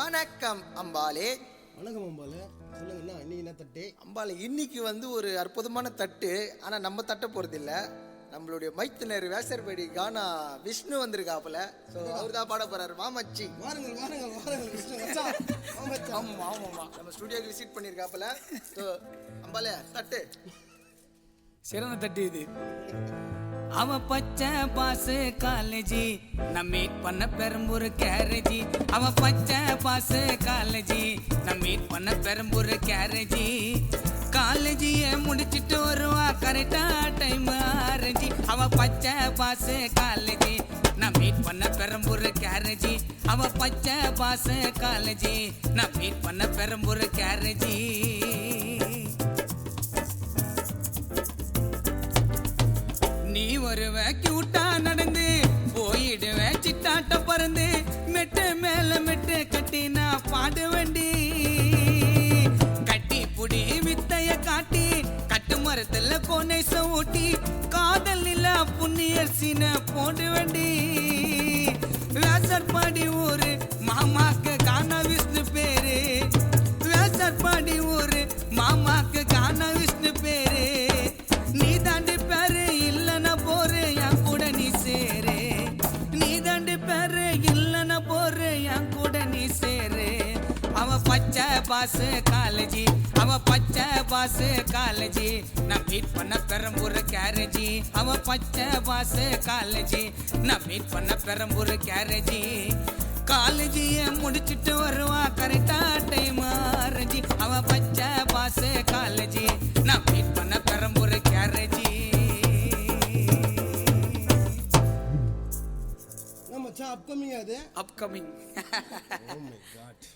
வணக்கம் அம்பாலே. வணக்கம் அம்பாலே. சொல்லுங்கண்ணா, இன்னைக்கு என்ன தட்டு? அம்பாலே, இன்னைக்கு ஒரு அற்புதமான தட்டு. ஆனால் நம்ம தட்ட போகிறதில்ல. நம்மளுடைய மைத்தினர் வேசர்படி கானா விஷ்ணு வந்திருக்காப்புல. ஸோ அவர் தான் பாட போறாரு. மாமச்சி வாருங்கள் வாருங்கள் வாருங்கள் விஷ்ணு மச்சான். ஆமாம் ஆமாம், நம்ம ஸ்டுடியோக்கு விசிட் பண்ணியிருக்காப்புல. ஸோ அம்பாலே, தட்டு. சிறந்த தட்டு இது. அவ பச்சை பாசு காலேஜி நான் மீட் பண்ண பெரம்பூர் கேரேஜி. அவ பச்சை பாசு காலேஜி நான் மீட் பண்ண பெரம்பூர் கேரேஜி. காலேஜிய முடிச்சிட்டு வருவா கரெக்டா டைம் ஆரஞ்சி. அவ பச்சை பாசு காலேஜி நான் மீட் பண்ண பெரம்பூர் கேரேஜி. அவ பச்சை பாசு காலேஜி நான் மீட் பண்ண பெரம்பூர் கேரேஜி. நீ வருவ கியூட்டா நடந்து போயிடுவ சிட்டாட்ட பறந்து மெட்டு மேல மெட்டு கட்டி நான் பாடுவண்டி. கட்டி புடி வித்தைய காட்டி கட்டு மரத்துல கோனேச ஊட்டி காதல் இல்ல புண்ணியர் சீன போடுவண்டி. வேசர்பாடி ஊரு மாமாக்கு கானா விஷ்ணு பேரு. வேசர்பாடி ஊரு மாமாக்கு கானா விஷ்ணு பேரு. நீ தாண்டி பேரு இல்லனா போரு என் கூட நீ சேரு. நீ தாண்டி பேரு இல்லனா போரு என் கூட நீ சேரு. அவ பச்சை பாசு காலேஜி. அவ பச்சை பாசு காலேஜி நான் மீட் பண்ண பெரம்பூர் கேரேஜி. அவ பச்சை பாசு காலேஜி நான் மீட் பண்ண பெரம்பூர் கேரேஜி. காலேஜிய முடிச்சிட்டு வருவா கரெக்டா டைம் ஆரஞ்சி. அவ பச்சை பாசு காலேஜி நான் மீட் பண்ண பெரம்பூர் கேரேஜி. மச்சான் அப்கமிங் அது அப்கமிங். Oh my God.